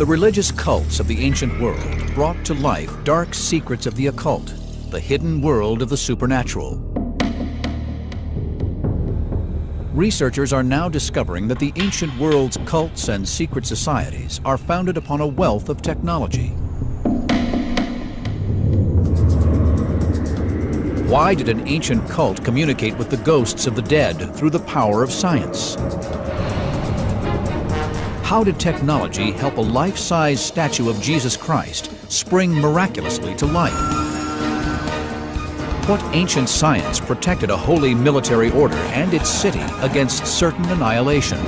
The religious cults of the ancient world brought to life dark secrets of the occult, the hidden world of the supernatural. Researchers are now discovering that the ancient world's cults and secret societies are founded upon a wealth of technology. Why did an ancient cult communicate with the ghosts of the dead through the power of science? How did technology help a life-size statue of Jesus Christ spring miraculously to life? What ancient science protected a holy military order and its city against certain annihilation?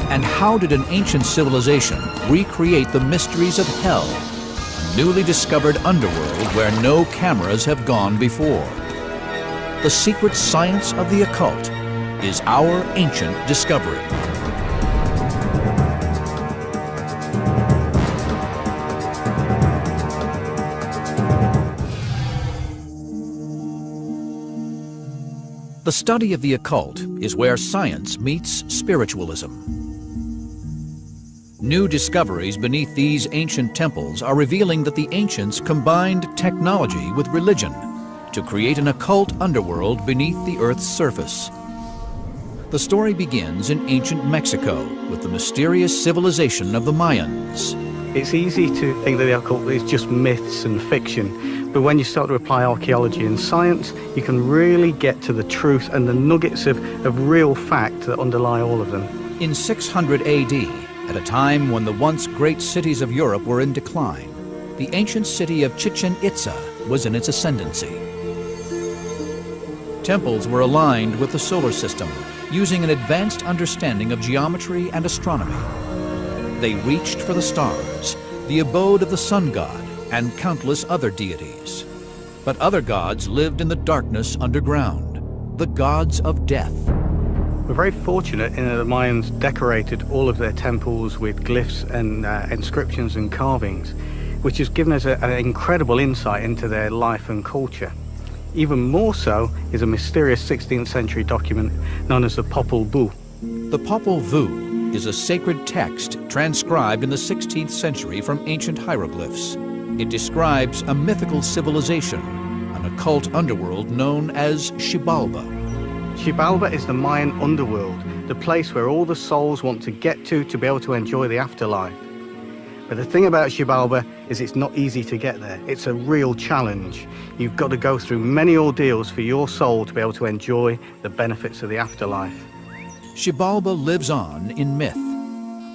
And how did an ancient civilization recreate the mysteries of hell, a newly discovered underworld where no cameras have gone before? The secret science of the occult is our ancient discovery. The study of the occult is where science meets spiritualism. New discoveries beneath these ancient temples are revealing that the ancients combined technology with religion to create an occult underworld beneath the Earth's surface. The story begins in ancient Mexico with the mysterious civilization of the Mayans. It's easy to think that the occult is just myths and fiction, but when you start to apply archaeology and science, you can really get to the truth and the nuggets of real fact that underlie all of them. In 600 AD, at a time when the once great cities of Europe were in decline, the ancient city of Chichen Itza was in its ascendancy. Temples were aligned with the solar system, using an advanced understanding of geometry and astronomy. They reached for the stars, the abode of the sun god, and countless other deities. But other gods lived in the darkness underground, the gods of death. We're very fortunate in that the Mayans decorated all of their temples with glyphs and inscriptions and carvings, which has given us an incredible insight into their life and culture. Even more so is a mysterious 16th century document known as the Popol Vuh. The Popol Vuh is a sacred text transcribed in the 16th century from ancient hieroglyphs. It describes a mythical civilization, an occult underworld known as Xibalba. Xibalba is the Mayan underworld, the place where all the souls want to get to be able to enjoy the afterlife. But the thing about Xibalba is it's not easy to get there. It's a real challenge. You've got to go through many ordeals for your soul to be able to enjoy the benefits of the afterlife. Xibalba lives on in myth.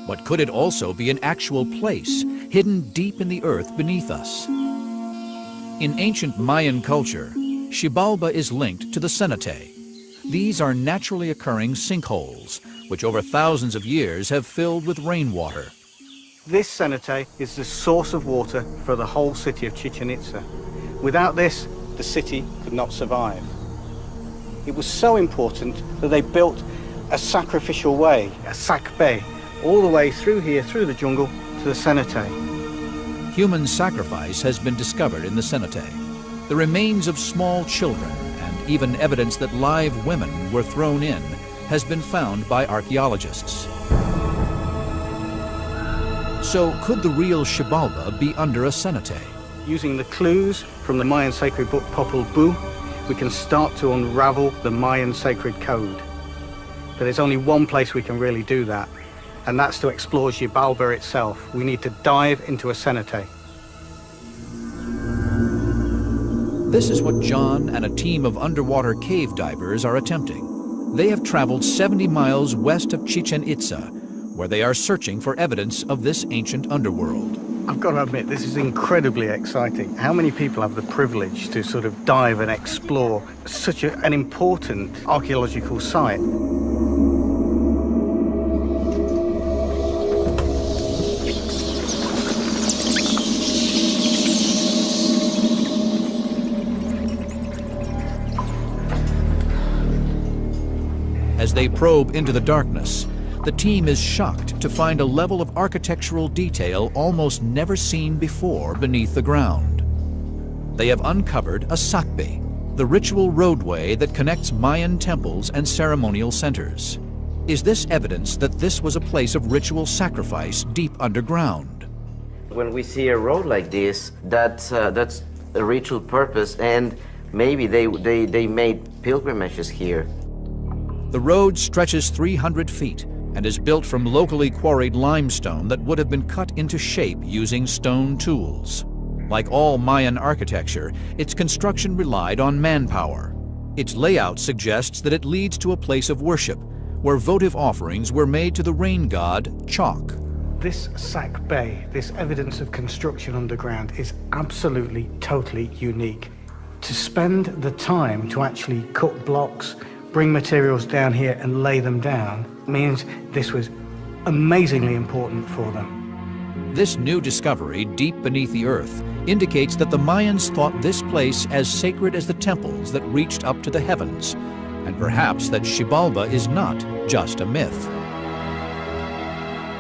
But could it also be an actual place, hidden deep in the earth beneath us? In ancient Mayan culture, Xibalba is linked to the cenote. These are naturally occurring sinkholes, which over thousands of years have filled with rainwater. This cenote is the source of water for the whole city of Chichen Itza. Without this, the city could not survive. It was so important that they built a sacrificial way, a sakbe, all the way through here, through the jungle, to the cenote. Human sacrifice has been discovered in the cenote. The remains of small children and even evidence that live women were thrown in has been found by archaeologists. So could the real Xibalba be under a cenote? Using the clues from the Mayan sacred book Popol Vuh, we can start to unravel the Mayan sacred code. But there's only one place we can really do that, and that's to explore Xibalba itself. We need to dive into a cenote. This is what John and a team of underwater cave divers are attempting. They have traveled 70 miles west of Chichen Itza, where they are searching for evidence of this ancient underworld. I've got to admit, this is incredibly exciting. How many people have the privilege to sort of dive and explore such an important archaeological site? As they probe into the darkness, the team is shocked to find a level of architectural detail almost never seen before beneath the ground. They have uncovered a sakbe, the ritual roadway that connects Mayan temples and ceremonial centers. Is this evidence that this was a place of ritual sacrifice deep underground? When we see a road like this, that's a ritual purpose, and maybe they made pilgrimages here. The road stretches 300 feet and is built from locally quarried limestone that would have been cut into shape using stone tools. Like all Mayan architecture, its construction relied on manpower. Its layout suggests that it leads to a place of worship, where votive offerings were made to the rain god, Chalk. This Sac Bay, this evidence of construction underground, is absolutely, totally unique. To spend the time to actually cut blocks, bring materials down here and lay them down, means this was amazingly important for them. This new discovery, deep beneath the earth, indicates that the Mayans thought this place as sacred as the temples that reached up to the heavens, and perhaps that Xibalba is not just a myth.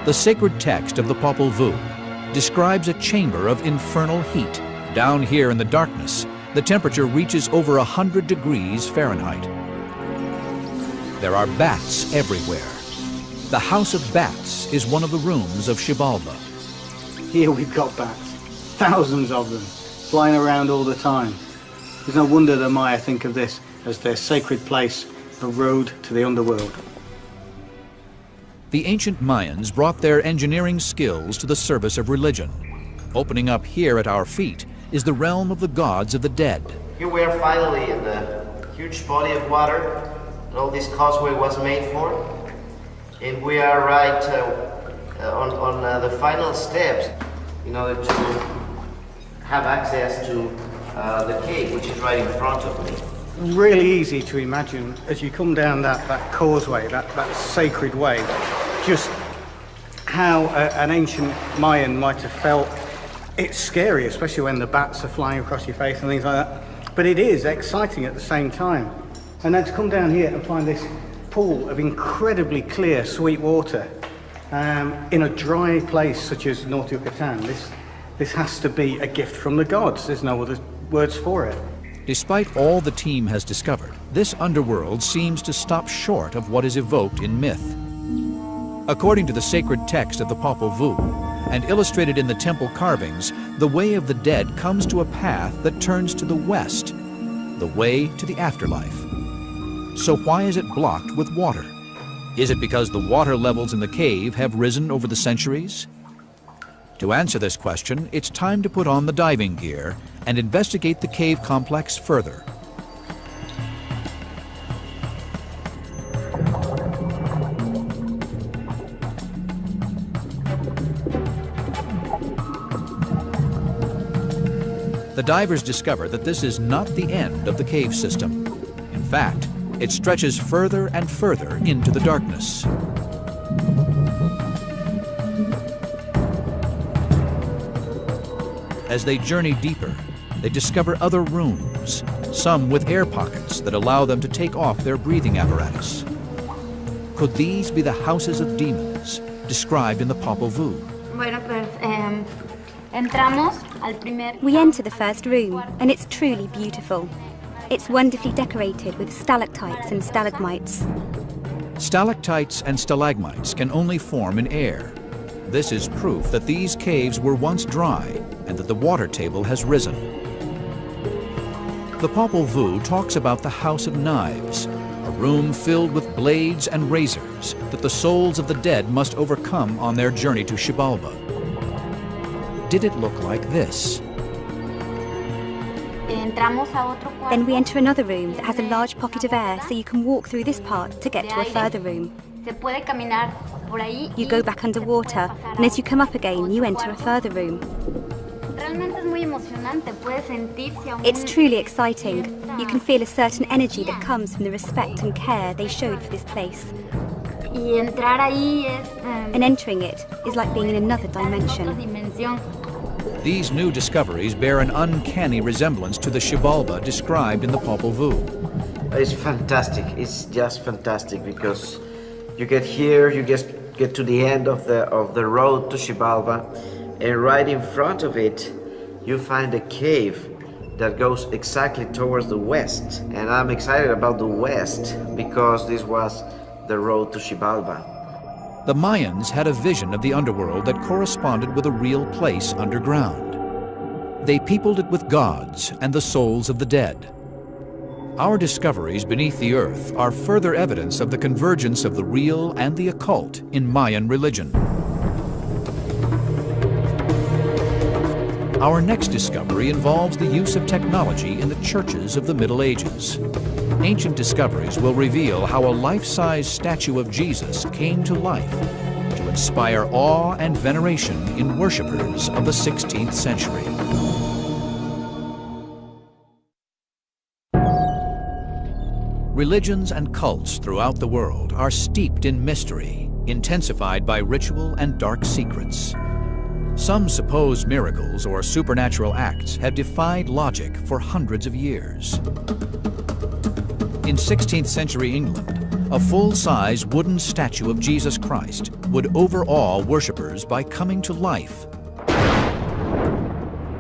The sacred text of the Popol Vuh describes a chamber of infernal heat. Down here in the darkness, the temperature reaches over 100 degrees Fahrenheit. There are bats everywhere. The House of Bats is one of the rooms of Xibalba. Here we've got bats, thousands of them, flying around all the time. There's no wonder the Maya think of this as their sacred place, a road to the underworld. The ancient Mayans brought their engineering skills to the service of religion. Opening up here at our feet is the realm of the gods of the dead. Here we are finally in the huge body of water that all this causeway was made for. And we are right on the final steps in order to have access to the cave, which is right in front of me. Really easy to imagine as you come down that causeway, that sacred way, just how an ancient Mayan might have felt. It's scary, especially when the bats are flying across your face and things like that. But it is exciting at the same time. And then to come down here and find this pool of incredibly clear, sweet water in a dry place such as North Yucatan, this has to be a gift from the gods. There's no other words for it. Despite all the team has discovered, this underworld seems to stop short of what is evoked in myth. According to the sacred text of the Popol Vuh, and illustrated in the temple carvings, the way of the dead comes to a path that turns to the west, the way to the afterlife. So why is it blocked with water? Is it because the water levels in the cave have risen over the centuries? To answer this question, it's time to put on the diving gear and investigate the cave complex further. The divers discover that this is not the end of the cave system. In fact, it stretches further and further into the darkness. As they journey deeper, they discover other rooms, some with air pockets that allow them to take off their breathing apparatus. Could these be the houses of demons described in the Popol Vuh? We enter the first room, and it's truly beautiful. It's wonderfully decorated with stalactites and stalagmites. Stalactites and stalagmites can only form in air. This is proof that these caves were once dry and that the water table has risen. The Popol Vuh talks about the House of Knives, a room filled with blades and razors that the souls of the dead must overcome on their journey to Xibalba. Did it look like this? Then we enter another room that has a large pocket of air, so you can walk through this part to get to a further room. You go back underwater, and as you come up again, you enter a further room. It's truly exciting. You can feel a certain energy that comes from the respect and care they showed for this place. And entering it is like being in another dimension. These new discoveries bear an uncanny resemblance to the Xibalba described in the Popol Vuh. It's fantastic. It's just fantastic because you get here, you just get to the end of the road to Xibalba, and right in front of it, you find a cave that goes exactly towards the west. And I'm excited about the west because this was the road to Xibalba. The Mayans had a vision of the underworld that corresponded with a real place underground. They peopled it with gods and the souls of the dead. Our discoveries beneath the earth are further evidence of the convergence of the real and the occult in Mayan religion. Our next discovery involves the use of technology in the churches of the Middle Ages. Ancient discoveries will reveal how a life-size statue of Jesus came to life to inspire awe and veneration in worshippers of the 16th century. Religions and cults throughout the world are steeped in mystery, intensified by ritual and dark secrets. Some supposed miracles or supernatural acts have defied logic for hundreds of years. In 16th century England, a full-size wooden statue of Jesus Christ would overawe worshippers by coming to life.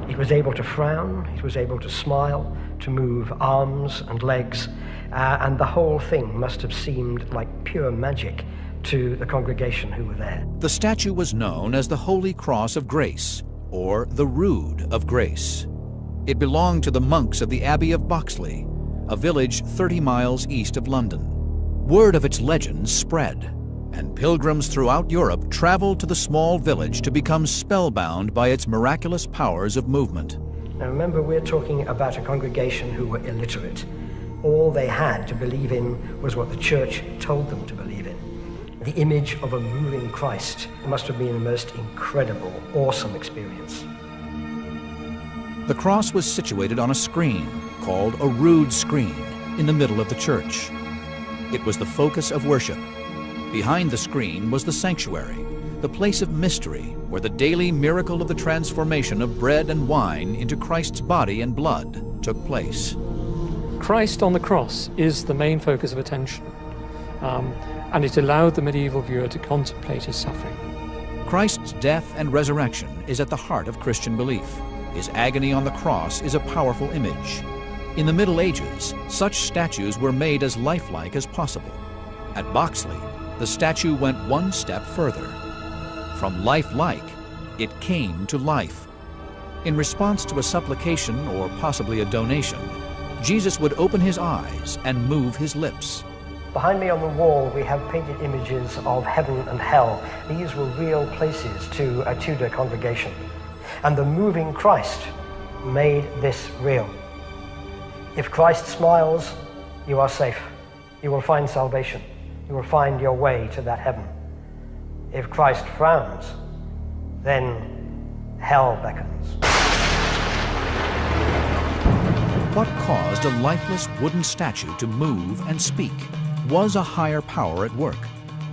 It was able to frown, it was able to smile, to move arms and legs, and the whole thing must have seemed like pure magic to the congregation who were there. The statue was known as the Holy Cross of Grace, or the Rood of Grace. It belonged to the monks of the Abbey of Boxley, a village 30 miles east of London. Word of its legend spread, and pilgrims throughout Europe traveled to the small village to become spellbound by its miraculous powers of movement. Now remember, we're talking about a congregation who were illiterate. All they had to believe in was what the church told them to believe in. The image of a moving Christ must have been a most incredible, awesome experience. The cross was situated on a screen, called a rood screen, in the middle of the church. It was the focus of worship. Behind the screen was the sanctuary, the place of mystery, where the daily miracle of the transformation of bread and wine into Christ's body and blood took place. Christ on the cross is the main focus of attention, and it allowed the medieval viewer to contemplate his suffering. Christ's death and resurrection is at the heart of Christian belief. His agony on the cross is a powerful image. In the Middle Ages, such statues were made as lifelike as possible. At Boxley, the statue went one step further. From lifelike, it came to life. In response to a supplication or possibly a donation, Jesus would open his eyes and move his lips. Behind me on the wall, we have painted images of heaven and hell. These were real places to a Tudor congregation. And the moving Christ made this real. If Christ smiles, you are safe. You will find salvation. You will find your way to that heaven. If Christ frowns, then hell beckons. What caused a lifeless wooden statue to move and speak? Was a higher power at work?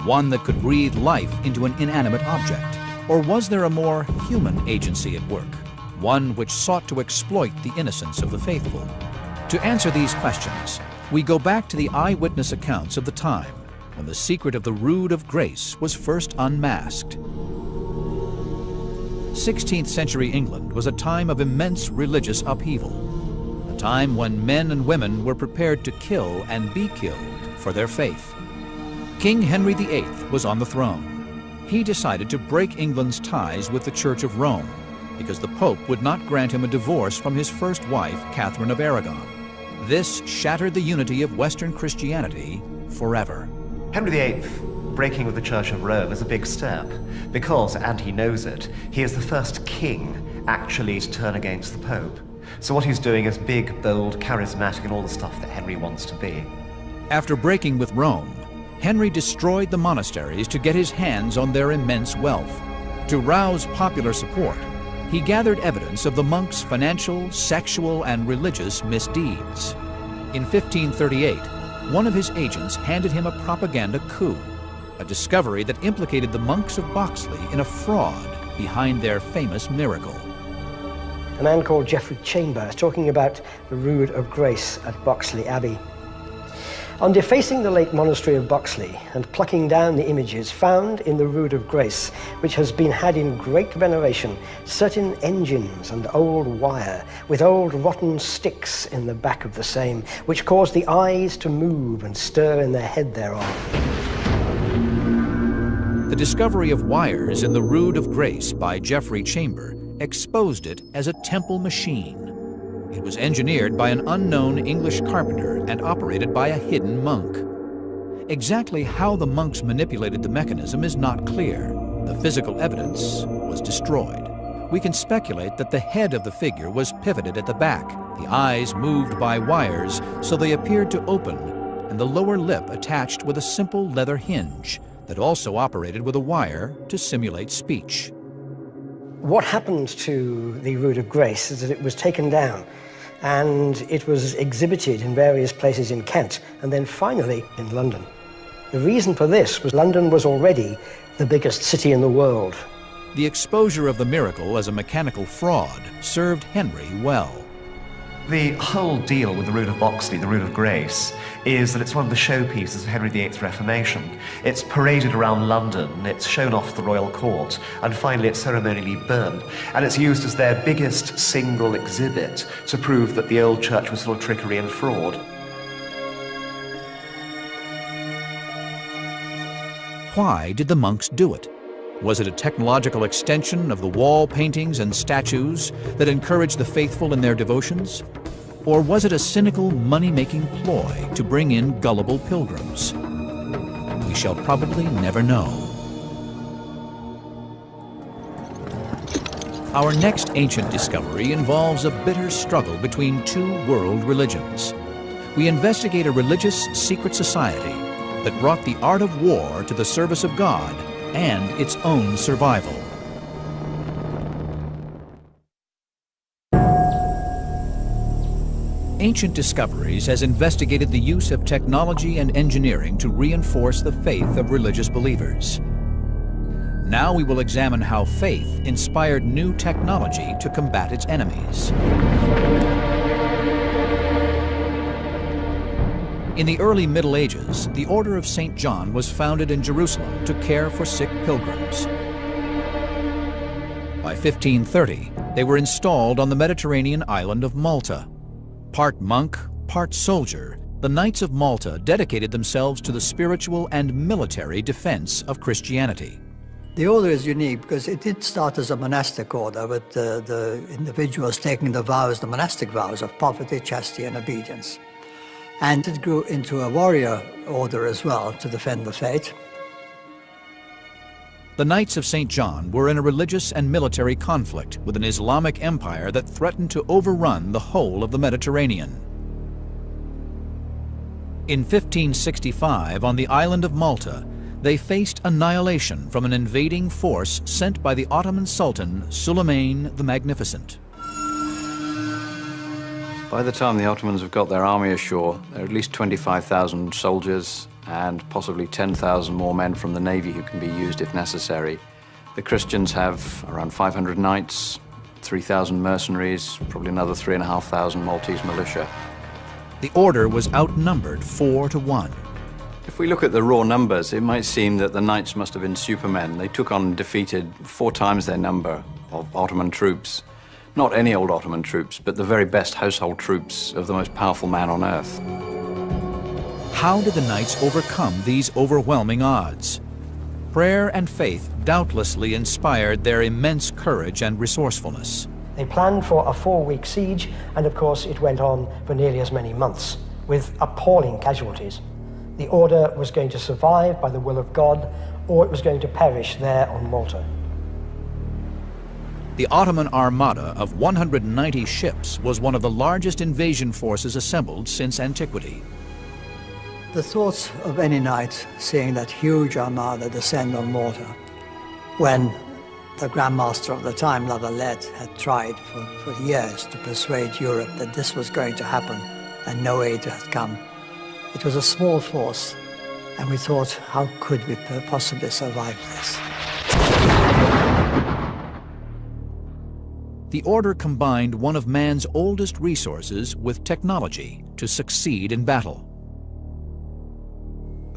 One that could breathe life into an inanimate object? Or was there a more human agency at work? One which sought to exploit the innocence of the faithful? To answer these questions, we go back to the eyewitness accounts of the time, when the secret of the Rood of Grace was first unmasked. 16th century England was a time of immense religious upheaval, a time when men and women were prepared to kill and be killed for their faith. King Henry VIII was on the throne. He decided to break England's ties with the Church of Rome because the Pope would not grant him a divorce from his first wife, Catherine of Aragon. This shattered the unity of Western Christianity forever. Henry VIII breaking with the Church of Rome is a big step because, and he knows it, he is the first king actually to turn against the Pope. So what he's doing is big, bold, charismatic, and all the stuff that Henry wants to be. After breaking with Rome, Henry destroyed the monasteries to get his hands on their immense wealth. To rouse popular support, he gathered evidence of the monks' financial, sexual, and religious misdeeds. In 1538, one of his agents handed him a propaganda coup, a discovery that implicated the monks of Boxley in a fraud behind their famous miracle. A man called Geoffrey Chambers talking about the Rood of Grace at Boxley Abbey. On defacing the late monastery of Boxley and plucking down the images found in the Rood of Grace, which has been had in great veneration, certain engines and old wire, with old rotten sticks in the back of the same, which cause the eyes to move and stir in their head thereof. The discovery of wires in the Rood of Grace by Geoffrey Chamber exposed it as a temple machine. It was engineered by an unknown English carpenter and operated by a hidden monk. Exactly how the monks manipulated the mechanism is not clear. The physical evidence was destroyed. We can speculate that the head of the figure was pivoted at the back, the eyes moved by wires so they appeared to open, and the lower lip attached with a simple leather hinge that also operated with a wire to simulate speech. What happened to the Rood of Grace is that it was taken down and it was exhibited in various places in Kent and then finally in London. The reason for this was London was already the biggest city in the world. The exposure of the miracle as a mechanical fraud served Henry well. The whole deal with the Rood of Boxley, the Rood of Grace, is that it's one of the showpieces of Henry VIII's Reformation. It's paraded around London, it's shown off the royal court, and finally it's ceremonially burned. And it's used as their biggest single exhibit to prove that the old church was full of trickery and fraud. Why did the monks do it? Was it a technological extension of the wall paintings and statues that encouraged the faithful in their devotions? Or was it a cynical money-making ploy to bring in gullible pilgrims? We shall probably never know. Our next ancient discovery involves a bitter struggle between two world religions. We investigate a religious secret society that brought the art of war to the service of God and its own survival. Ancient Discoveries has investigated the use of technology and engineering to reinforce the faith of religious believers. Now we will examine how faith inspired new technology to combat its enemies. In the early Middle Ages, the Order of St. John was founded in Jerusalem to care for sick pilgrims. By 1530, they were installed on the Mediterranean island of Malta. Part monk, part soldier, the Knights of Malta dedicated themselves to the spiritual and military defense of Christianity. The order is unique because it did start as a monastic order with the individuals taking the vows, the monastic vows of poverty, chastity, and obedience. And it grew into a warrior order as well to defend the faith. The Knights of St. John were in a religious and military conflict with an Islamic empire that threatened to overrun the whole of the Mediterranean. In 1565, on the island of Malta, they faced annihilation from an invading force sent by the Ottoman Sultan Suleiman the Magnificent. By the time the Ottomans have got their army ashore, there are at least 25,000 soldiers and possibly 10,000 more men from the navy who can be used if necessary. The Christians have around 500 knights, 3,000 mercenaries, probably another 3,500 Maltese militia. The order was outnumbered 4 to 1. If we look at the raw numbers, it might seem that the knights must have been supermen. They took on and defeated 4 times their number of Ottoman troops. Not any old Ottoman troops, but the very best household troops of the most powerful man on earth. How did the knights overcome these overwhelming odds? Prayer and faith doubtlessly inspired their immense courage and resourcefulness. They planned for a 4-week siege, and of course it went on for nearly as many months, with appalling casualties. The order was going to survive by the will of God, or it was going to perish there on Malta. The Ottoman armada of 190 ships was one of the largest invasion forces assembled since antiquity. The thoughts of any knight seeing that huge armada descend on Malta, when the Grand Master of the time, La Valette, had tried for years to persuade Europe that this was going to happen and no aid had come. It was a small force, and we thought, how could we possibly survive this? The order combined one of man's oldest resources with technology to succeed in battle.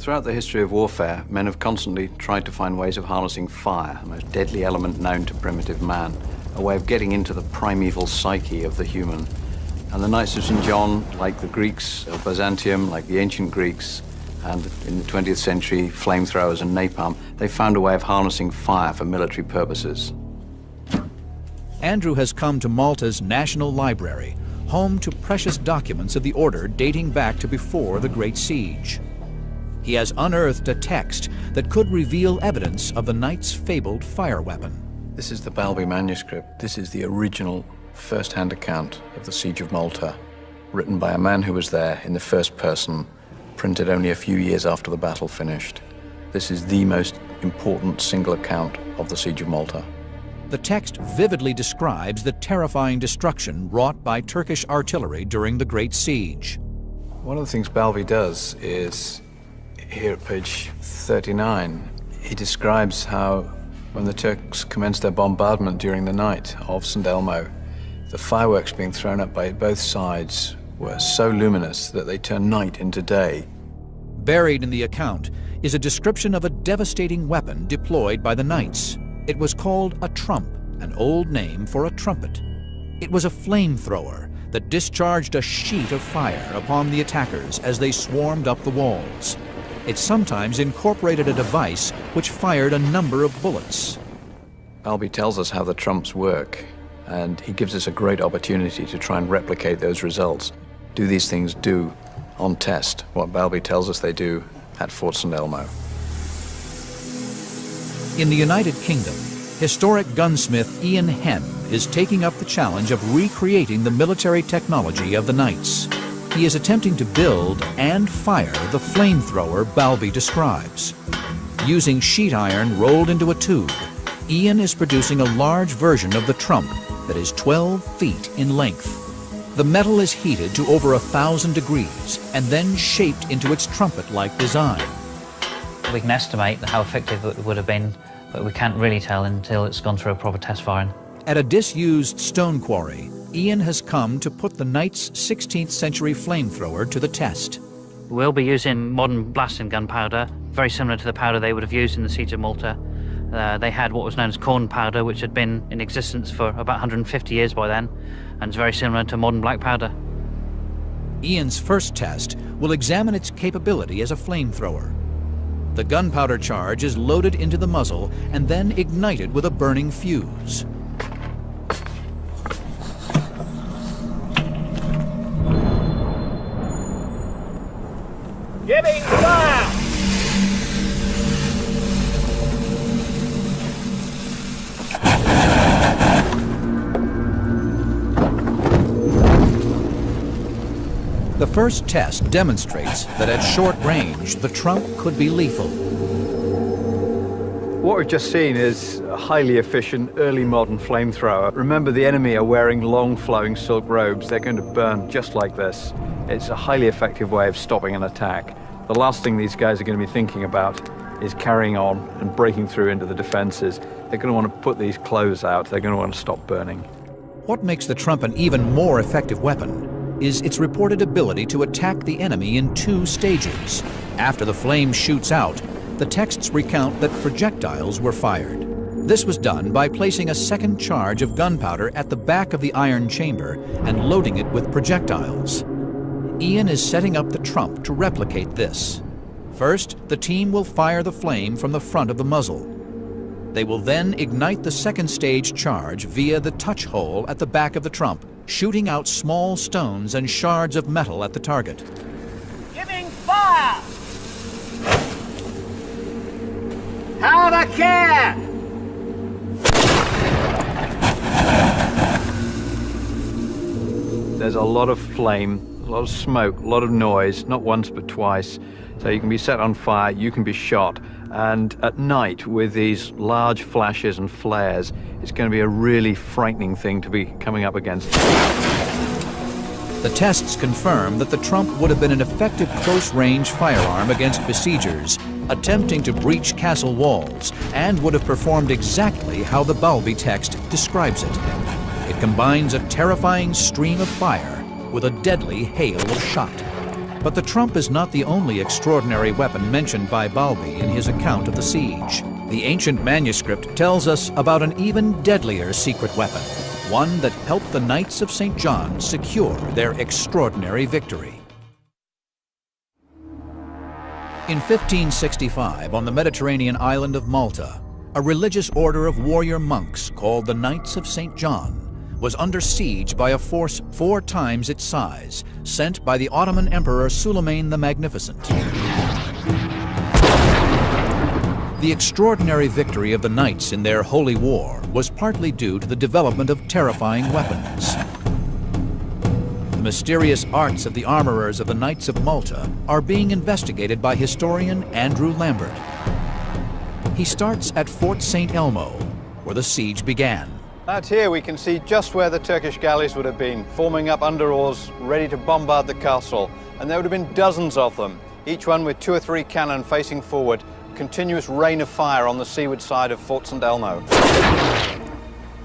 Throughout the history of warfare, men have constantly tried to find ways of harnessing fire, the most deadly element known to primitive man, a way of getting into the primeval psyche of the human. And the Knights of St. John, like the Greeks of Byzantium, like the ancient Greeks, and in the 20th century, flamethrowers and napalm, they found a way of harnessing fire for military purposes. Andrew has come to Malta's National Library, home to precious documents of the order dating back to before the Great Siege. He has unearthed a text that could reveal evidence of the knight's fabled fire weapon. This is the Balbi manuscript. This is the original first-hand account of the Siege of Malta, written by a man who was there in the first person, printed only a few years after the battle finished. This is the most important single account of the Siege of Malta. The text vividly describes the terrifying destruction wrought by Turkish artillery during the Great Siege. One of the things Balbi does is, here at page 39, he describes how when the Turks commenced their bombardment during the night of St. Elmo, the fireworks being thrown up by both sides were so luminous that they turned night into day. Buried in the account is a description of a devastating weapon deployed by the knights. It was called a trump, an old name for a trumpet. It was a flamethrower that discharged a sheet of fire upon the attackers as they swarmed up the walls. It sometimes incorporated a device which fired a number of bullets. Balbi tells us how the trumps work, and he gives us a great opportunity to try and replicate those results. Do these things do, on test, what Balbi tells us they do at Fort St. Elmo? In the United Kingdom, historic gunsmith Ian Henn is taking up the challenge of recreating the military technology of the knights. He is attempting to build and fire the flamethrower Balbi describes. Using sheet iron rolled into a tube, Ian is producing a large version of the trump that is 12 feet in length. The metal is heated to over 1,000 degrees and then shaped into its trumpet-like design. We can estimate how effective it would have been, but we can't really tell until it's gone through a proper test firing. At a disused stone quarry, Ian has come to put the knight's 16th century flamethrower to the test. We'll be using modern blasting gunpowder, very similar to the powder they would have used in the Siege of Malta. They had what was known as corn powder, which had been in existence for about 150 years by then, and it's very similar to modern black powder. Ian's first test will examine its capability as a flamethrower. The gunpowder charge is loaded into the muzzle and then ignited with a burning fuse. Giving fire! The first test demonstrates that at short range, the trump could be lethal. What we've just seen is a highly efficient early modern flamethrower. Remember, the enemy are wearing long flowing silk robes. They're going to burn just like this. It's a highly effective way of stopping an attack. The last thing these guys are going to be thinking about is carrying on and breaking through into the defenses. They're going to want to put these clothes out. They're going to want to stop burning. What makes the trump an even more effective weapon is its reported ability to attack the enemy in 2 stages. After the flame shoots out, the texts recount that projectiles were fired. This was done by placing a second charge of gunpowder at the back of the iron chamber and loading it with projectiles. Ian is setting up the trump to replicate this. First, the team will fire the flame from the front of the muzzle. They will then ignite the second stage charge via the touch hole at the back of the trump, shooting out small stones and shards of metal at the target. Giving fire! Have a care! There's a lot of flame, a lot of smoke, a lot of noise, not once but twice. So you can be set on fire, you can be shot. And at night, with these large flashes and flares, it's going to be a really frightening thing to be coming up against. The tests confirm that the trump would have been an effective close-range firearm against besiegers attempting to breach castle walls, and would have performed exactly how the Balbi text describes it. It combines a terrifying stream of fire with a deadly hail of shot. But the trump is not the only extraordinary weapon mentioned by Balbi in his account of the siege. The ancient manuscript tells us about an even deadlier secret weapon, one that helped the Knights of St. John secure their extraordinary victory. In 1565, on the Mediterranean island of Malta, a religious order of warrior monks called the Knights of St. John was under siege by a force 4 times its size, sent by the Ottoman Emperor Suleiman the Magnificent. The extraordinary victory of the Knights in their holy war was partly due to the development of terrifying weapons. The mysterious arts of the armorers of the Knights of Malta are being investigated by historian Andrew Lambert. He starts at Fort St. Elmo, where the siege began. Out here we can see just where the Turkish galleys would have been, forming up under oars, ready to bombard the castle. And there would have been dozens of them, each one with 2 or 3 cannon facing forward, continuous rain of fire on the seaward side of Fort St. Elmo.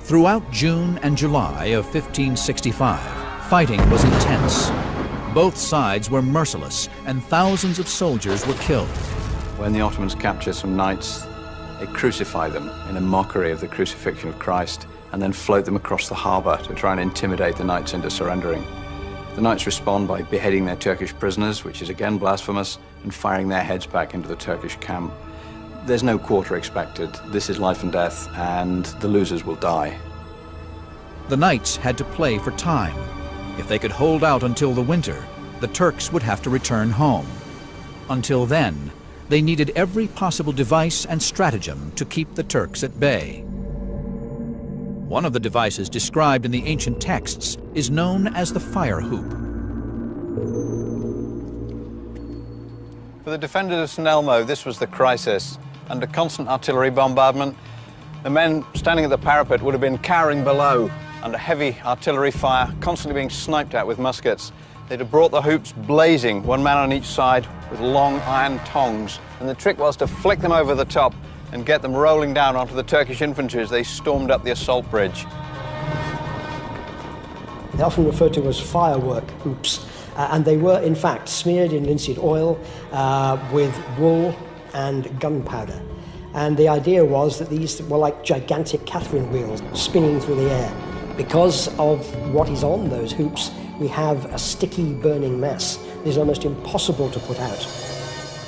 Throughout June and July of 1565, fighting was intense. Both sides were merciless, and thousands of soldiers were killed. When the Ottomans capture some knights, they crucify them in a mockery of the crucifixion of Christ, and then float them across the harbour to try and intimidate the knights into surrendering. The knights respond by beheading their Turkish prisoners, which is again blasphemous, and firing their heads back into the Turkish camp. There's no quarter expected. This is life and death, and the losers will die. The knights had to play for time. If they could hold out until the winter, the Turks would have to return home. Until then, they needed every possible device and stratagem to keep the Turks at bay. One of the devices described in the ancient texts is known as the fire hoop. For the defenders of St. Elmo, this was the crisis. Under constant artillery bombardment, the men standing at the parapet would have been cowering below under heavy artillery fire, constantly being sniped at with muskets. They'd have brought the hoops blazing, 1 man on each side, with long iron tongs. And the trick was to flick them over the top and get them rolling down onto the Turkish infantry as they stormed up the assault bridge. They're often referred to as firework hoops, and they were, in fact, smeared in linseed oil with wool and gunpowder. And the idea was that these were like gigantic Catherine wheels spinning through the air. Because of what is on those hoops, we have a sticky, burning mess that is almost impossible to put out.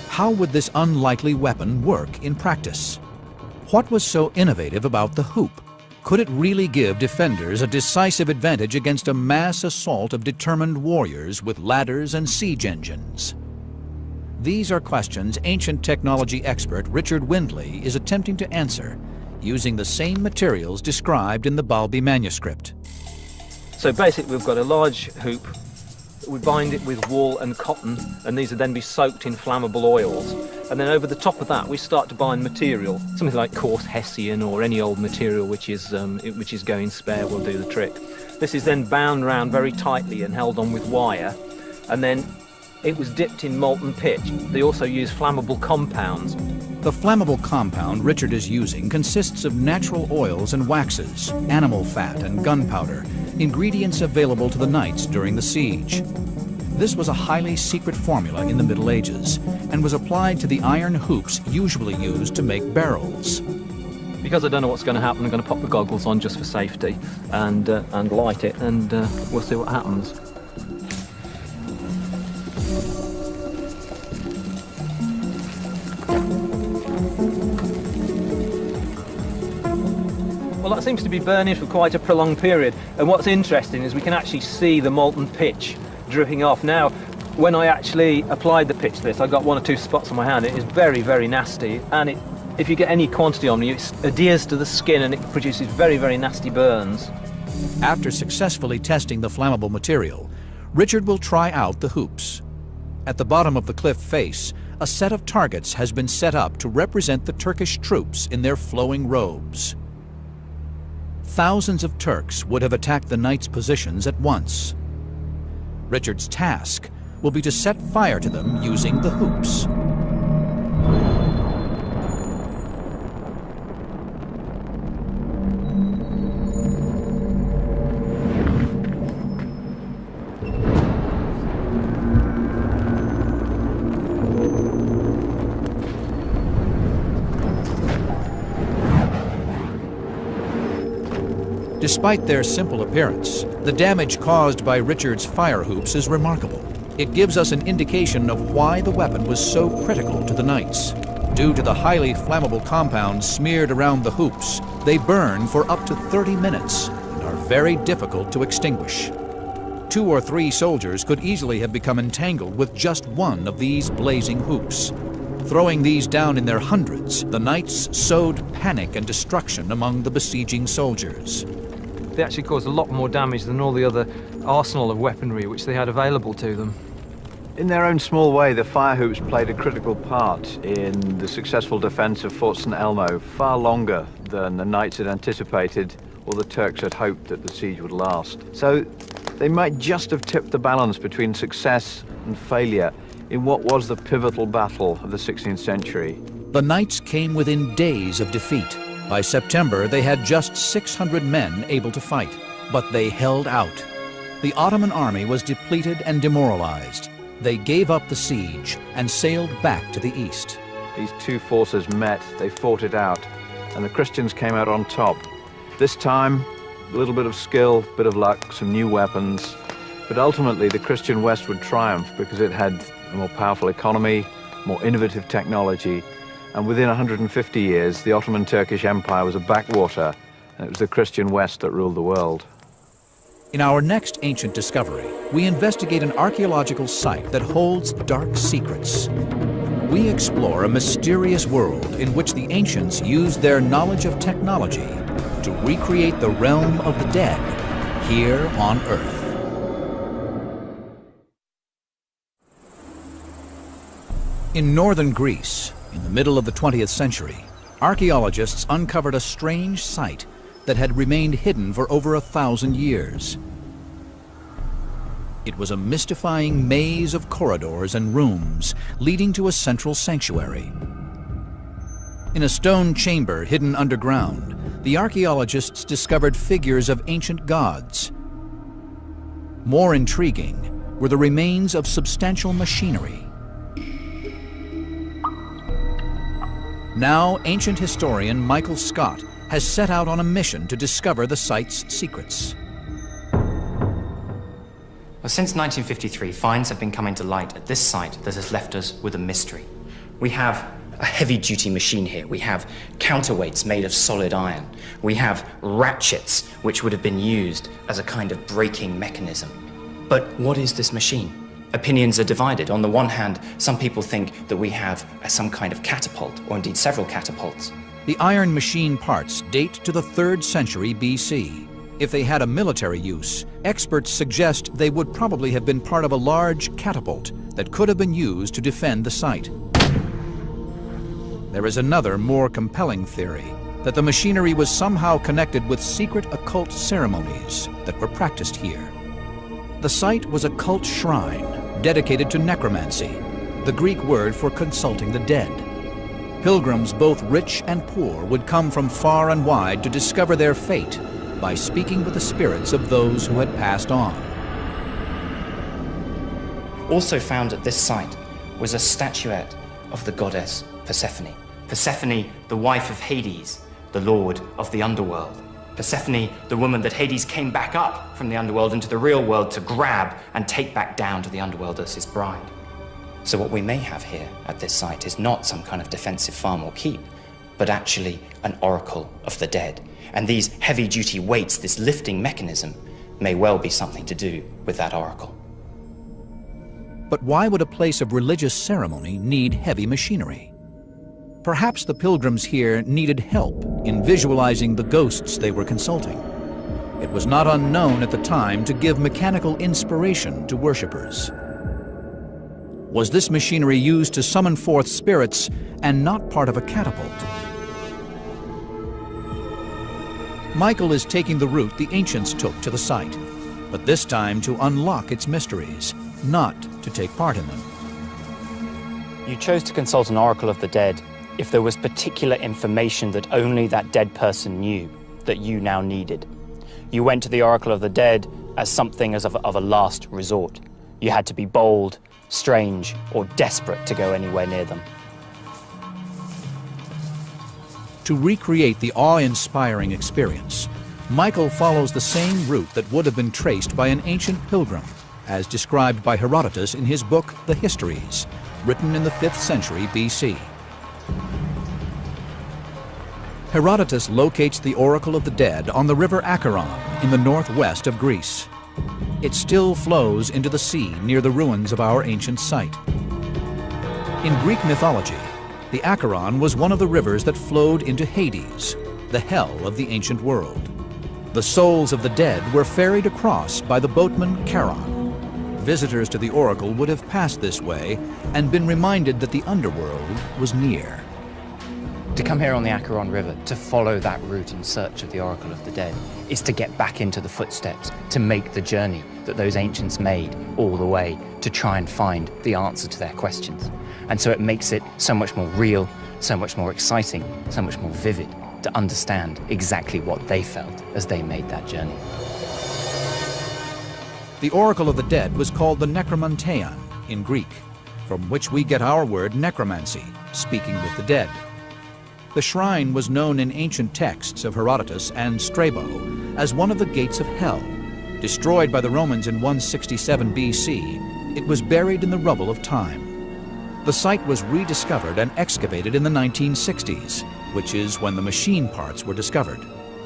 How would this unlikely weapon work in practice? What was so innovative about the hoop? Could it really give defenders a decisive advantage against a mass assault of determined warriors with ladders and siege engines? These are questions ancient technology expert Richard Windley is attempting to answer using the same materials described in the Balbi manuscript. So basically we've got a large hoop, we bind it with wool and cotton, and these would then be soaked in flammable oils. And then over the top of that we start to bind material, something like coarse hessian or any old material which is going spare will do the trick. This is then bound round very tightly and held on with wire, and then it was dipped in molten pitch. They also use flammable compounds. The flammable compound Richard is using consists of natural oils and waxes, animal fat and gunpowder, ingredients available to the knights during the siege. This was a highly secret formula in the Middle Ages and was applied to the iron hoops usually used to make barrels. Because I don't know what's going to happen, I'm going to pop the goggles on just for safety and light it, and we'll see what happens. Well, that seems to be burning for quite a prolonged period, and what's interesting is we can actually see the molten pitch dripping off. Now, when I actually applied the pitch to this, I got 1 or 2 spots on my hand. It is very, very nasty, and if you get any quantity on you, it adheres to the skin and it produces very, very nasty burns. After successfully testing the flammable material, Richard will try out the hoops. At the bottom of the cliff face, a set of targets has been set up to represent the Turkish troops in their flowing robes. Thousands of Turks would have attacked the knights' positions at once. Richard's task will be to set fire to them using the hoops. Despite their simple appearance, the damage caused by Richard's fire hoops is remarkable. It gives us an indication of why the weapon was so critical to the knights. Due to the highly flammable compounds smeared around the hoops, they burn for up to 30 minutes and are very difficult to extinguish. 2 or 3 soldiers could easily have become entangled with just one of these blazing hoops. Throwing these down in their hundreds, the knights sowed panic and destruction among the besieging soldiers. They actually caused a lot more damage than all the other arsenal of weaponry which they had available to them. In their own small way, the fire hoops played a critical part in the successful defense of Fort St. Elmo, far longer than the knights had anticipated or the Turks had hoped that the siege would last. So they might just have tipped the balance between success and failure in what was the pivotal battle of the 16th century. The knights came within days of defeat. By September, they had just 600 men able to fight, but they held out. The Ottoman army was depleted and demoralized. They gave up the siege and sailed back to the east. These two forces met, they fought it out, and the Christians came out on top. This time, a little bit of skill, bit of luck, some new weapons, but ultimately the Christian West would triumph because it had a more powerful economy, more innovative technology, and within 150 years, the Ottoman Turkish Empire was a backwater, and it was the Christian West that ruled the world. In our next ancient discovery, we investigate an archaeological site that holds dark secrets. We explore a mysterious world in which the ancients used their knowledge of technology to recreate the realm of the dead here on Earth. In northern Greece, in the middle of the 20th century, archaeologists uncovered a strange site that had remained hidden for over 1,000 years. It was a mystifying maze of corridors and rooms leading to a central sanctuary. In a stone chamber hidden underground, the archaeologists discovered figures of ancient gods. More intriguing were the remains of substantial machinery. Now, ancient historian Michael Scott has set out on a mission to discover the site's secrets. Well, since 1953, finds have been coming to light at this site that has left us with a mystery. We have a heavy-duty machine here. We have counterweights made of solid iron. We have ratchets, which would have been used as a kind of braking mechanism. But what is this machine? Opinions are divided. On the one hand, some people think that we have some kind of catapult, or indeed several catapults. The iron machine parts date to the 3rd century BC. If they had a military use, experts suggest they would probably have been part of a large catapult that could have been used to defend the site. There is another, more compelling theory, that the machinery was somehow connected with secret occult ceremonies that were practiced here. The site was a cult shrine dedicated to necromancy, the Greek word for consulting the dead. Pilgrims, both rich and poor, would come from far and wide to discover their fate by speaking with the spirits of those who had passed on. Also found at this site was a statuette of the goddess Persephone. Persephone, the wife of Hades, the lord of the underworld. Persephone, the woman that Hades came back up from the underworld into the real world to grab and take back down to the underworld as his bride. So what we may have here at this site is not some kind of defensive farm or keep, but actually an oracle of the dead. And these heavy-duty weights, this lifting mechanism, may well be something to do with that oracle. But why would a place of religious ceremony need heavy machinery? Perhaps the pilgrims here needed help in visualizing the ghosts they were consulting. It was not unknown at the time to give mechanical inspiration to worshippers. Was this machinery used to summon forth spirits and not part of a catapult? Michael is taking the route the ancients took to the site, but this time to unlock its mysteries, not to take part in them. You chose to consult an oracle of the dead if there was particular information that only that dead person knew that you now needed. You went to the oracle of the dead as something of a last resort. You had to be bold, strange, or desperate to go anywhere near them. To recreate the awe-inspiring experience, Michael follows the same route that would have been traced by an ancient pilgrim as described by Herodotus in his book, The Histories, written in the 5th century BC. Herodotus locates the Oracle of the Dead on the river Acheron in the northwest of Greece. It still flows into the sea near the ruins of our ancient site. In Greek mythology, the Acheron was one of the rivers that flowed into Hades, the hell of the ancient world. The souls of the dead were ferried across by the boatman Charon. Visitors to the oracle would have passed this way and been reminded that the underworld was near. To come here on the Acheron River, to follow that route in search of the Oracle of the Dead, is to get back into the footsteps, to make the journey that those ancients made all the way to try and find the answer to their questions. And so it makes it so much more real, so much more exciting, so much more vivid to understand exactly what they felt as they made that journey. The Oracle of the Dead was called the Necromanteon in Greek, from which we get our word necromancy, speaking with the dead. The shrine was known in ancient texts of Herodotus and Strabo as one of the gates of hell. Destroyed by the Romans in 167 BC, it was buried in the rubble of time. The site was rediscovered and excavated in the 1960s, which is when the machine parts were discovered.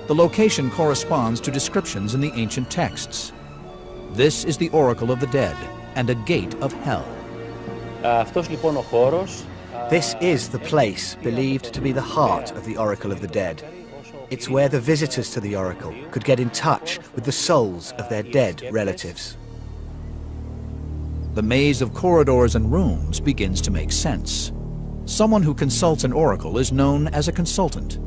The location corresponds to descriptions in the ancient texts. This is the Oracle of the Dead and a gate of hell. This is the place believed to be the heart of the Oracle of the Dead. It's where the visitors to the Oracle could get in touch with the souls of their dead relatives. The maze of corridors and rooms begins to make sense. Someone who consults an oracle is known as a consultant.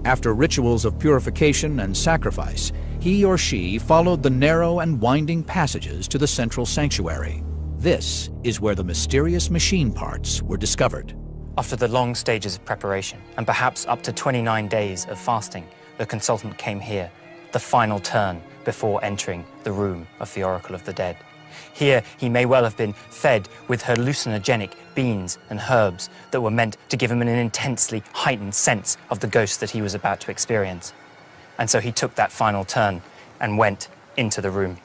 After rituals of purification and sacrifice, he or she followed the narrow and winding passages to the central sanctuary. This is where the mysterious machine parts were discovered. After the long stages of preparation, and perhaps up to 29 days of fasting, the consultant came here, the final turn before entering the room of the Oracle of the Dead. Here, he may well have been fed with hallucinogenic beans and herbs that were meant to give him an intensely heightened sense of the ghost that he was about to experience. And so he took that final turn and went into the room.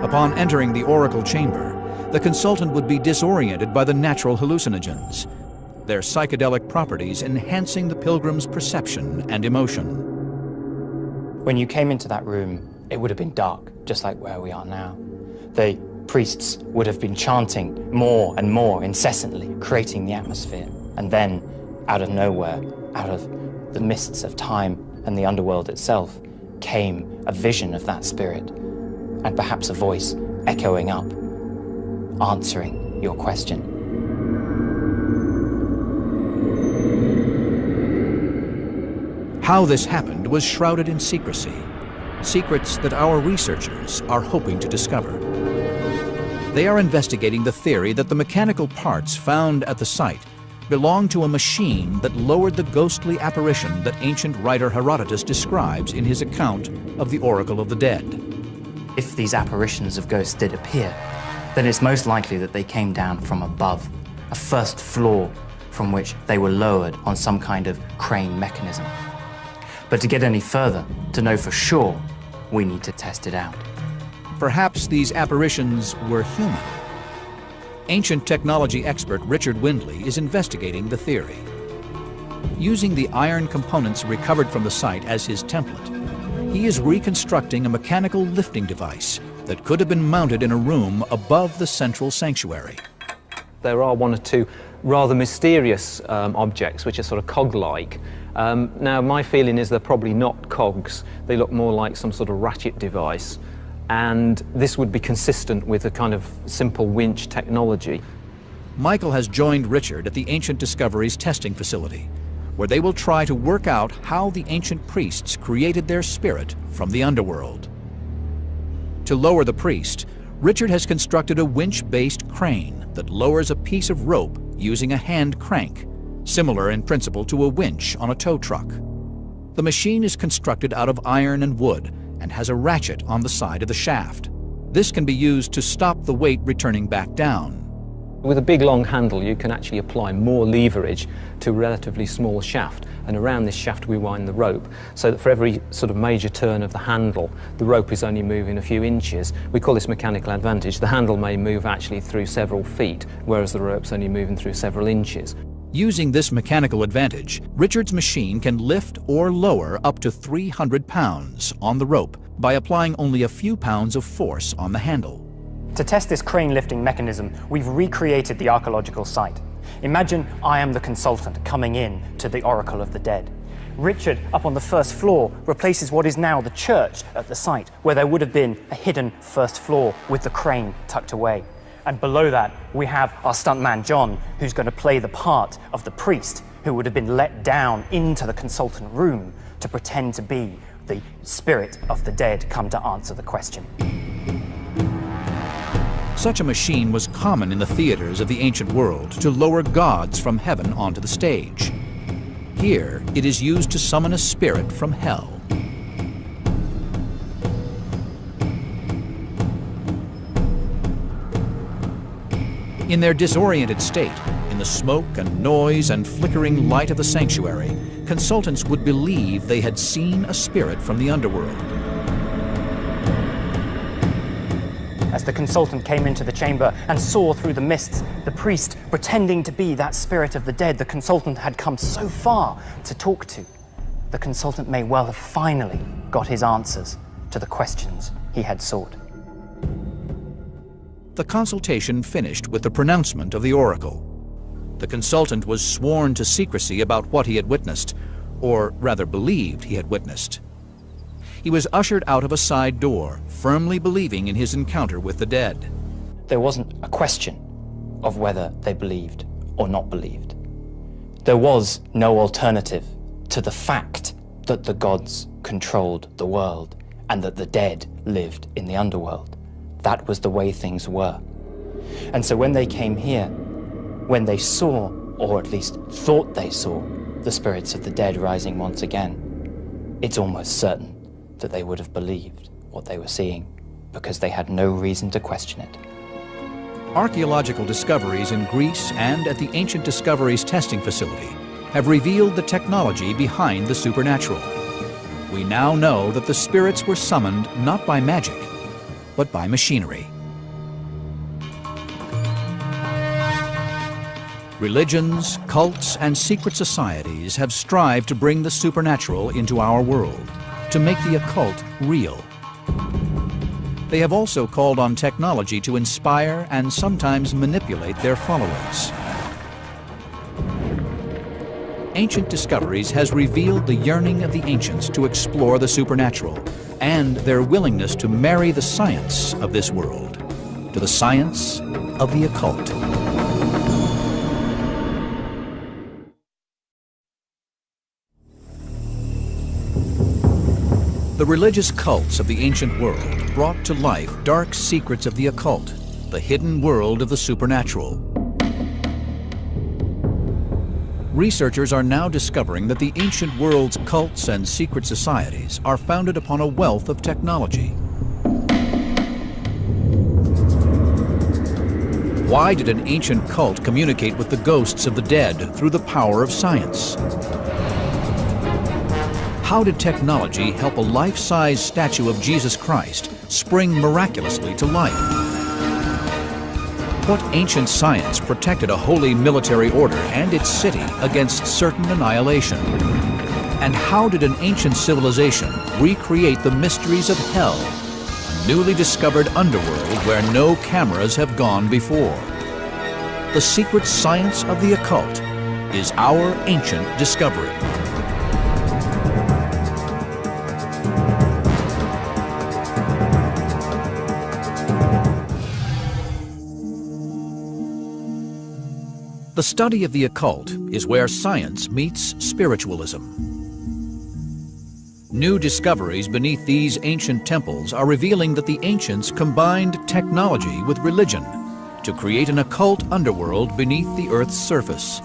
Upon entering the oracle chamber, the consultant would be disoriented by the natural hallucinogens, their psychedelic properties enhancing the pilgrim's perception and emotion. When you came into that room, it would have been dark, just like where we are now. The priests would have been chanting more and more incessantly, creating the atmosphere. And then, out of nowhere, out of the mists of time and the underworld itself, came a vision of that spirit, and perhaps a voice echoing up, answering your question. How this happened was shrouded in secrecy, secrets that our researchers are hoping to discover. They are investigating the theory that the mechanical parts found at the site belonged to a machine that lowered the ghostly apparition that ancient writer Herodotus describes in his account of the Oracle of the Dead. If these apparitions of ghosts did appear, then it's most likely that they came down from above, a first floor from which they were lowered on some kind of crane mechanism. But to get any further, to know for sure, we need to test it out. Perhaps these apparitions were human. Ancient technology expert Richard Windley is investigating the theory. Using the iron components recovered from the site as his template, he is reconstructing a mechanical lifting device that could have been mounted in a room above the central sanctuary. There are one or two rather mysterious objects which are sort of cog-like. Now, my feeling is they're probably not cogs. They look more like some sort of ratchet device. And this would be consistent with a kind of simple winch technology. Michael has joined Richard at the Ancient Discoveries testing facility, where they will try to work out how the ancient priests created their spirit from the underworld. To lower the priest, Richard has constructed a winch-based crane that lowers a piece of rope using a hand crank, similar in principle to a winch on a tow truck. The machine is constructed out of iron and wood and has a ratchet on the side of the shaft. This can be used to stop the weight returning back down. With a big long handle, you can actually apply more leverage to a relatively small shaft, and around this shaft we wind the rope, so that for every sort of major turn of the handle, the rope is only moving a few inches. We call this mechanical advantage. The handle may move actually through several feet, whereas the rope's only moving through several inches. Using this mechanical advantage, Richard's machine can lift or lower up to 300 pounds on the rope by applying only a few pounds of force on the handle. To test this crane lifting mechanism, we've recreated the archaeological site. Imagine I am the consultant coming in to the Oracle of the Dead. Richard, up on the first floor, replaces what is now the church at the site, where there would have been a hidden first floor with the crane tucked away. And below that, we have our stuntman, John, who's going to play the part of the priest who would have been let down into the consultant room to pretend to be the spirit of the dead come to answer the question. Such a machine was common in the theaters of the ancient world to lower gods from heaven onto the stage. Here, it is used to summon a spirit from hell. In their disoriented state, in the smoke and noise and flickering light of the sanctuary, consultants would believe they had seen a spirit from the underworld. As the consultant came into the chamber and saw through the mists the priest pretending to be that spirit of the dead the consultant had come so far to talk to, the consultant may well have finally got his answers to the questions he had sought. The consultation finished with the pronouncement of the oracle. The consultant was sworn to secrecy about what he had witnessed, or rather believed he had witnessed. He was ushered out of a side door, firmly believing in his encounter with the dead. There wasn't a question of whether they believed or not believed. There was no alternative to the fact that the gods controlled the world and that the dead lived in the underworld. That was the way things were. And so when they came here, when they saw, or at least thought they saw, the spirits of the dead rising once again, it's almost certain that they would have believed what they were seeing, because they had no reason to question it. Archaeological discoveries in Greece and at the Ancient Discoveries Testing Facility have revealed the technology behind the supernatural. We now know that the spirits were summoned not by magic, but by machinery. Religions, cults, and secret societies have strived to bring the supernatural into our world, to make the occult real. They have also called on technology to inspire and sometimes manipulate their followers. Ancient Discoveries has revealed the yearning of the ancients to explore the supernatural and their willingness to marry the science of this world to the science of the occult. The religious cults of the ancient world brought to life dark secrets of the occult, the hidden world of the supernatural. Researchers are now discovering that the ancient world's cults and secret societies are founded upon a wealth of technology. Why did an ancient cult communicate with the ghosts of the dead through the power of science? How did technology help a life-size statue of Jesus Christ spring miraculously to life? What ancient science protected a holy military order and its city against certain annihilation? And how did an ancient civilization recreate the mysteries of hell, a newly discovered underworld where no cameras have gone before? The secret science of the occult is our ancient discovery. The study of the occult is where science meets spiritualism. New discoveries beneath these ancient temples are revealing that the ancients combined technology with religion to create an occult underworld beneath the Earth's surface.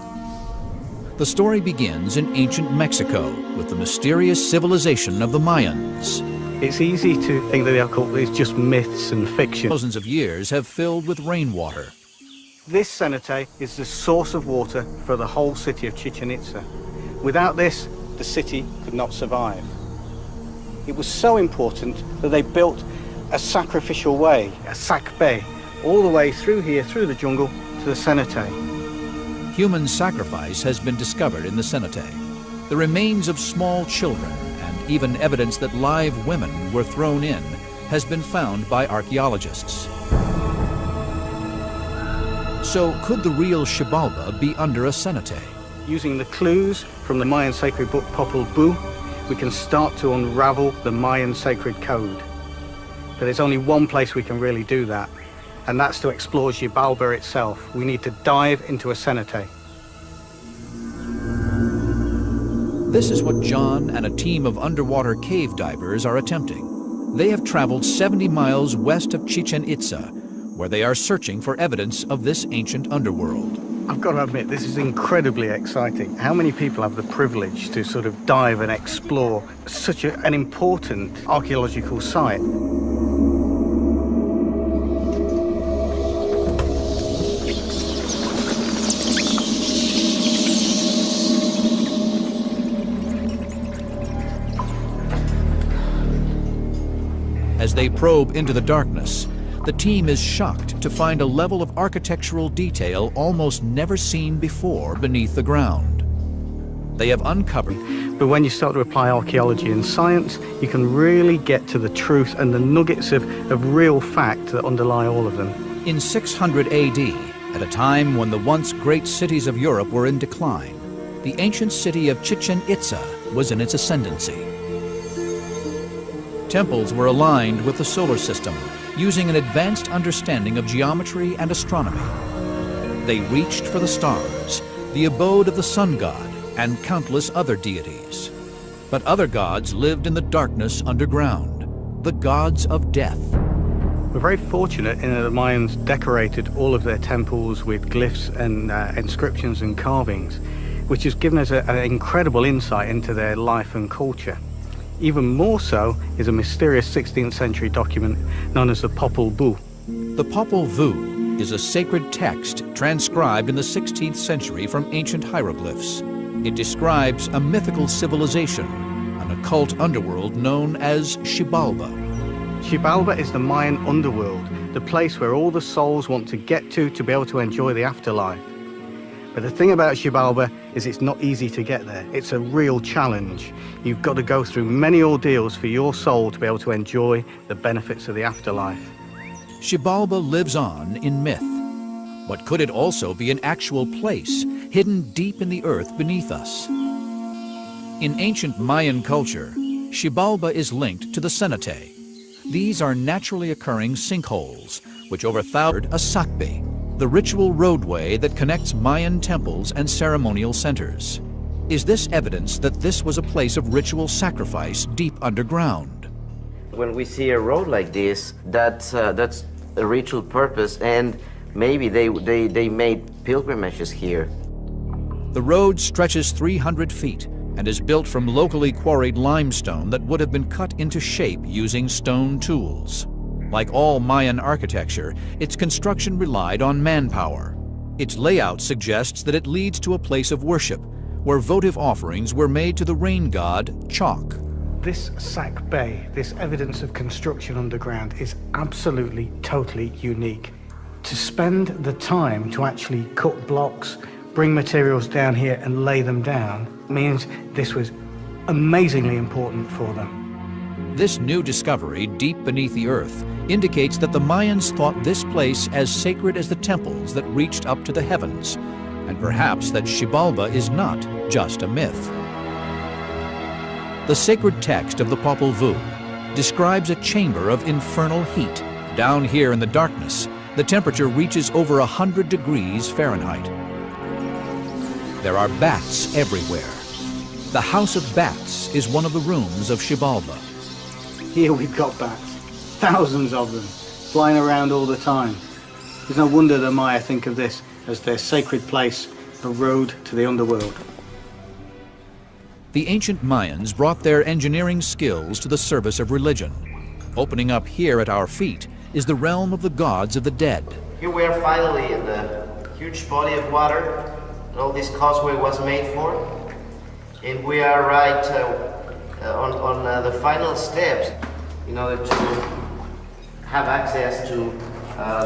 The story begins in ancient Mexico with the mysterious civilization of the Mayans. It's easy to think that the occult is just myths and fiction. Thousands of years have filled with rainwater. This cenote is the source of water for the whole city of Chichen Itza. Without this, the city could not survive. It was so important that they built a sacrificial way, a sac bay, all the way through here, through the jungle, to the cenote. Human sacrifice has been discovered in the cenote. The remains of small children and even evidence that live women were thrown in has been found by archaeologists. So could the real Xibalba be under a cenote? Using the clues from the Mayan sacred book Popol Vuh, we can start to unravel the Mayan sacred code. But there's only one place we can really do that, and that's to explore Xibalba itself. We need to dive into a cenote. This is what John and a team of underwater cave divers are attempting. They have traveled 70 miles west of Chichen Itza, where they are searching for evidence of this ancient underworld. I've got to admit, this is incredibly exciting. How many people have the privilege to sort of dive and explore such an important archaeological site? As they probe into the darkness, the team is shocked to find a level of architectural detail almost never seen before beneath the ground. They have uncovered. But when you start to apply archaeology and science, you can really get to the truth and the nuggets of real fact that underlie all of them. In 600 AD, at a time when the once great cities of Europe were in decline, the ancient city of Chichen Itza was in its ascendancy. Temples were aligned with the solar system, using an advanced understanding of geometry and astronomy. They reached for the stars, the abode of the sun god, and countless other deities. But other gods lived in the darkness underground, the gods of death. We're very fortunate in that the Mayans decorated all of their temples with glyphs and inscriptions and carvings, which has given us an incredible insight into their life and culture. Even more so is a mysterious 16th century document known as the Popol Vuh. The Popol Vuh is a sacred text transcribed in the 16th century from ancient hieroglyphs. It describes a mythical civilization, an occult underworld known as Xibalba. Xibalba is the Mayan underworld, the place where all the souls want to get to be able to enjoy the afterlife. But the thing about Xibalba is it's not easy to get there. It's a real challenge. You've got to go through many ordeals for your soul to be able to enjoy the benefits of the afterlife. Xibalba lives on in myth. But could it also be an actual place, hidden deep in the earth beneath us? In ancient Mayan culture, Xibalba is linked to the cenote. These are naturally occurring sinkholes, which over thousands a sakbe, the ritual roadway that connects Mayan temples and ceremonial centers. Is this evidence that this was a place of ritual sacrifice deep underground? When we see a road like this, that's a ritual purpose, and maybe they made pilgrimages here. The road stretches 300 feet and is built from locally quarried limestone that would have been cut into shape using stone tools. Like all Mayan architecture, its construction relied on manpower. Its layout suggests that it leads to a place of worship, where votive offerings were made to the rain god, Chalk. This sac bay, this evidence of construction underground, is absolutely, totally unique. To spend the time to actually cut blocks, bring materials down here and lay them down, means this was amazingly important for them. This new discovery, deep beneath the earth, indicates that the Mayans thought this place as sacred as the temples that reached up to the heavens, and perhaps that Xibalba is not just a myth. The sacred text of the Popol Vuh describes a chamber of infernal heat. Down here in the darkness, the temperature reaches over 100 degrees Fahrenheit. There are bats everywhere. The House of Bats is one of the rooms of Xibalba. Here we've got bats, thousands of them, flying around all the time. There's no wonder the Maya think of this as their sacred place, a road to the underworld. The ancient Mayans brought their engineering skills to the service of religion. Opening up here at our feet is the realm of the gods of the dead. Here we are finally in the huge body of water that all this causeway was made for. And we are right on the final steps in order to have access to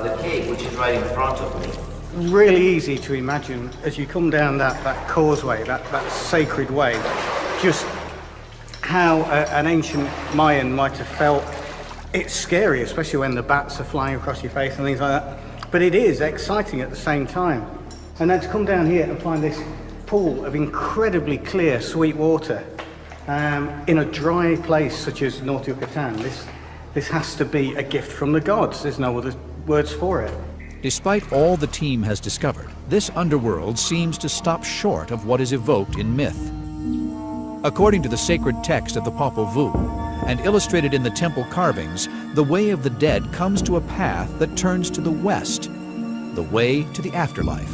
the cave, which is right in front of me. Really easy to imagine as you come down that causeway, that sacred way, just how an ancient Mayan might have felt. It's scary, especially when the bats are flying across your face and things like that. But it is exciting at the same time. And then to come down here and find this pool of incredibly clear, sweet water in a dry place such as North Yucatan, this has to be a gift from the gods. There's no other words for it. Despite all the team has discovered, this underworld seems to stop short of what is evoked in myth. According to the sacred text of the Popol Vuh, and illustrated in the temple carvings, the way of the dead comes to a path that turns to the west, the way to the afterlife.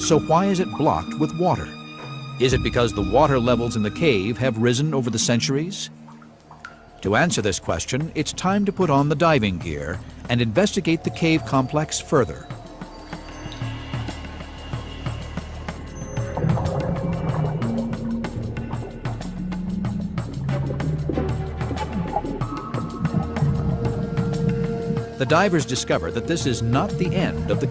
So why is it blocked with water? Is it because the water levels in the cave have risen over the centuries? To answer this question, it's time to put on the diving gear and investigate the cave complex further. The divers discover that this is not the end of the